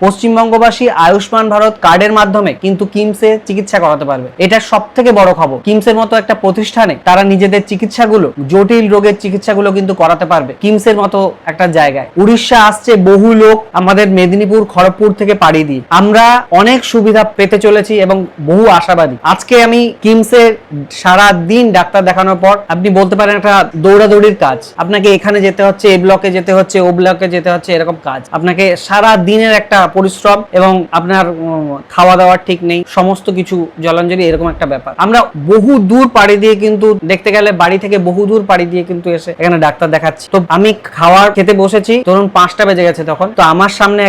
পশ্চিমবঙ্গবাসী আয়ুষ্মান ভারত কার্ডের মাধ্যমে কিন্তু কিমসে চিকিৎসা করাতে পারবে। এটা সব থেকে বড় খবর। কিমসের মতো একটা প্রতিষ্ঠানে তারা নিজেদের চিকিৎসাগুলো, জটিল রোগের চিকিৎসাগুলো কিন্তু করাতে পারবে কিমসের মতো একটা জায়গায়। উড়িষ্যা আসছে বহু লোক আমাদের মেদিনীপুর, খড়গপুর থেকে পাড়ি দিয়ে। আমরা অনেক সুবিধা পেতে চলেছি এবং বহু আশাবাদী। আজকে আমি কিমসে সারা দিন ডাক্তার দেখানোর পর আপনি বলতে পারেন একটা দৌড়াদৌড়ির কাজ। আপনাকে এখানে যেতে হচ্ছে, এই ব্লকে যেতে হচ্ছে, ও ব্লকে যেতে হচ্ছে, এরকম কাজ। আপনাকে সারা দিনের একটা পরিশ্রম এবং আপনার খাওয়া দাওয়ার ঠিক নেই, সমস্ত কিছু জলাঞ্জলি, এরকম একটা ব্যাপার। আমরা বহু দূর পাড়ি দিয়ে কিন্তু, দেখতে গেলে বাড়ি থেকে বহু দূর পাড়ি দিয়ে কিন্তু এসে এখানে ডাক্তার দেখাচ্ছি। তো আমি খাওয়ার খেতে বসেছি, ধরুন 5টা বেজে গেছে তখন। তো আমার সামনে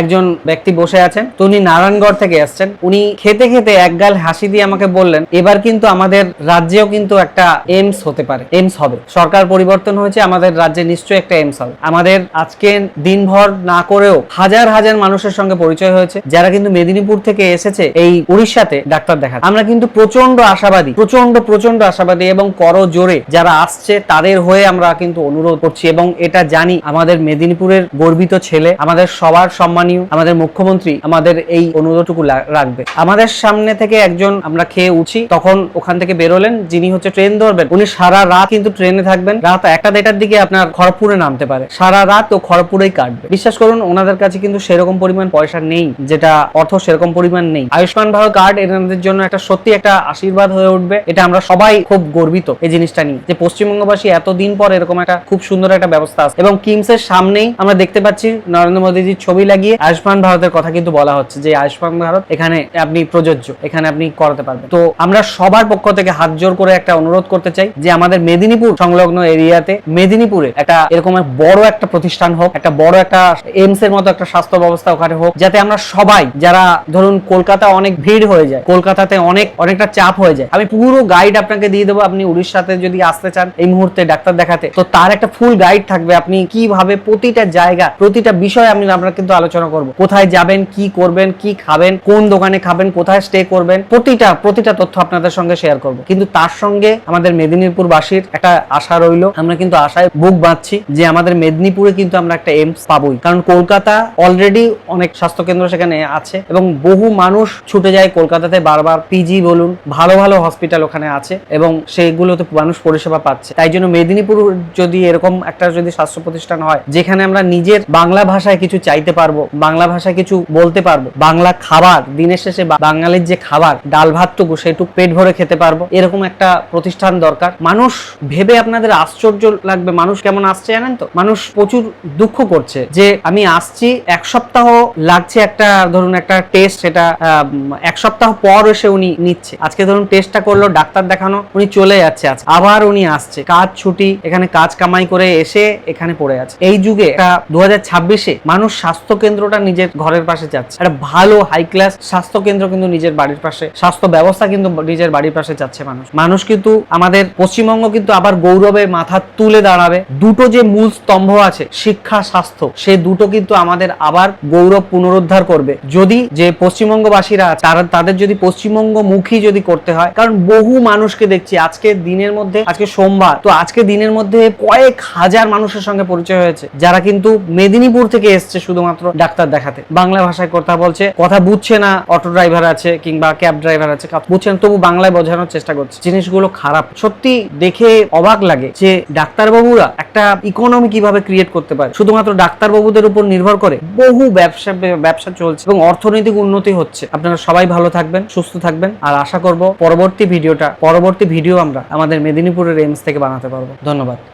একজন ব্যক্তি বসে আছেন, তো উনি নারায়ণগড় থেকে এসছেন। উনি খেতে খেতে একগাল হাসি দিয়ে আমাকে বললেন, এবার কিন্তু আমাদের রাজ্যেও কিন্তু একটা এইমস হতে পারে, এইমস হবে। সরকার পরিবর্তন হয়েছে, আমাদের রাজ্যে নিশ্চয়ই একটা এইমস হবে। আমাদের আজকে দিনভর না করেও হাজার হাজার মানুষের সঙ্গে পরিচয় হয়েছে যারা কিন্তু মেদিনীপুর থেকে এসেছে এই উড়িষ্যাতে ডাক্তার দেখাতে। আমরা কিন্তু প্রচন্ড আশাবাদী, প্রচন্ড আশাবাদী এবং করজোরে যারা আসছে তাদের হয়ে আমরা কিন্তু অনুরোধ করছি এবং এটা জানি আমাদের মেদিনীপুরের গর্বিত ছেলে, আমাদের সবার সম্মানীয় আমাদের মুখ্যমন্ত্রী আমাদের এই অনুরোধটুকু রাখবে। আমাদের সামনে থেকে একজন, আমরা খেয়ে উঠি, তখন ওখান থেকে বেরোলেন যিনি হচ্ছে ট্রেন ধরবেন, উনি সারা রাত কিন্তু ট্রেনে থাকবেন। রাত 1টা-1:30টার দিকে আপনার খড়গপুরে নামতে পারে, সারা রাত ও খড়গপুরেই কাটবে। বিশ্বাস করুন, ওনাদের কাছে কিন্তু সেরকম পরিমাণ পয়সা নেই, যেটা অর্থ সেরকম পরিমাণ নেই। আয়ুষ্মান ভারত কার্ড এনাদের জন্য একটা সত্যি একটা আশীর্বাদ হয়ে উঠবে। এটা আমরা সবাই খুব গর্বিত এই জিনিসটা নিয়ে, যে পশ্চিমবঙ্গবাসী এতদিন পর এরকম একটা খুব সুন্দর একটা ব্যবস্থা আছে। এবং কিমসের সামনেই আমরা দেখতে পাচ্ছি নরেন্দ্র মোদীজির ছবি লাগিয়ে আয়ুষ্মান ভারতের কথা কিন্তু বলা হচ্ছে, যে আয়ুষ্মান ভারত এখানে আপনি প্রযোজ্য, এখানে আপনি করাতে পারবেন। তো আমরা সবার পক্ষ থেকে হাত জোর করে একটা অনুরোধ করতে চাই যে আমাদের মেদিনীপুর সংলগ্ন এরিয়াতে, মেদিনীপুরে একটা এরকম বড় একটা প্রতিষ্ঠান হোক, একটা বড় একটা এইমস এর মতো একটা স্বাস্থ্য ব্যবস্থা ওখানে হোক, যাতে আমরা সবাই, যারা ধরুন কলকাতা অনেক ভিড় হয়ে যায়, কলকাতাতে অনেকটা চাপ হয়ে যায়, আমি পুরো গাইড আপনাকে দিয়ে দেবো। আপনি উড়িষ্যাতে যদি আসতে চান এই মুহূর্তে ডাক্তার দেখাতে, তো তার একটা ফুল গাইড থাকবে। আপনি কিভাবে প্রতিটা জায়গা, প্রতিটা বিষয় আমরা কিন্তু আলোচনা করব। কোথায় যাবেন, কি করবেন, কি খাবেন, কোন দোকানে খাবেন, কোথায় স্টে করবেন, প্রতিটা তথ্য আপনাদের সঙ্গে শেয়ার করব। কিন্তু তার সঙ্গে আমাদের মেদিনীপুরবাসীর একটা আশা রইল, আমরা কিন্তু আশায় বুক বাঁধছি যে আমাদের মেদিনীপুরে কিন্তু আমরা একটা এইমস পাবোই। কারণ কলকাতা অলরেডি অনেক স্বাস্থ্য কেন্দ্র সেখানে আছে এবং বহু মানুষ ছুটে যায় কলকাতাতে বারবার। পিজি বলুন, ভালো ভালো হসপিটাল ওখানে আছে এবং সেইগুলোতে মানুষ পরিষেবা পাচ্ছে। তাই জন্য মেদিনীপুর যদি এরকম একটা যদি স্বাস্থ্য প্রতিষ্ঠান হয়, যেখানে আমরা নিজের বাংলা ভাষায় কিছু চাইতে পারবো, বাংলা ভাষায় কিছু বলতে পারবো, বাংলা খাবার, দিনের শেষে বাঙালির যে খাবার, ডাল ভাতটুকু সেটুকু পেট ভরে খেতে পারবো, এরকম একটা প্রতিষ্ঠান দরকার। মানুষ ভেবে আপনাদের আশ্চর্য লাগবে, মানুষ কেমন আসছে জানেন তো? মানুষ প্রচুর দুঃখ করছে যে আমি আসছি, 1 সপ্তাহ লাগছে একটা, ধরুন একটা টেস্ট, সেটা 1 সপ্তাহ পর এসে উনি নিচ্ছে। আজকে ধরুন টেস্টটা করলো, ডাক্তার দেখানো, উনি চলে যাচ্ছে, আবার উনি আসছে, কাজ ছুটি, এখানে কাজ কামাই করে এসে এখানে পড়ে আছে। এই যুগে 2026-এ মানুষ স্বাস্থ্য কেন্দ্রটা নিজের ঘরের পাশে যাচ্ছে, একটা ভালো হাই ক্লাস স্বাস্থ্য কেন্দ্র কিন্তু নিজের বাড়ির পাশে, স্বাস্থ্য ব্যবস্থা কিন্তু নিজের বাড়ির পাশে যাচ্ছে মানুষ কিন্তু আমাদের পশ্চিমবঙ্গ কিন্তু আবার গৌরবে মাথা তুলে দাঁড়াবে। দুটো যে মূল স্তম্ভ আছে, শিক্ষা, স্বাস্থ্য, সে দুটো কিন্তু আমাদের আবার গৌরব পুনরুদ্ধার করবে যদি যে পশ্চিমবঙ্গবাসীরা তাদের যদি পশ্চিমবঙ্গমুখী যদি করতে হয়। কারণ বহু মানুষকে দেখছি আজকে দিনের মধ্যে, আজকে সোমবার, তো আজকে দিনের মধ্যে কয়েক হাজার মানুষের সঙ্গে পরিচয় হয়েছে যারা কিন্তু মেদিনীপুর থেকে এসছে শুধুমাত্র ডাক্তার দেখাতে। বাংলা ভাষায় কথা বলছে, কথা বুঝছে না, অটো ড্রাইভার আছে কিংবা ক্যাব ড্রাইভার আছে, বুঝছেন, তবু বাংলায় বোঝানোর চেষ্টা করছে। জিনিসগুলো খারাপ, সত্যি দেখে অবাক লাগে যে ডাক্তারবাবুরা একটা ইকোনমি কিভাবে ক্রিয়েট করতে পারে। শুধুমাত্র ডাক্তারবাবুদের উপর নির্ভর করে বহু ব্যবসা চলছে এবং অর্থনৈতিক উন্নতি হচ্ছে। আপনারা সবাই ভালো থাকবেন, সুস্থ থাকবেন, আর আশা করব পরবর্তী ভিডিও আমরা আমাদের মেদিনীপুরের এইমস থেকে বানাতে পারবো। ধন্যবাদ।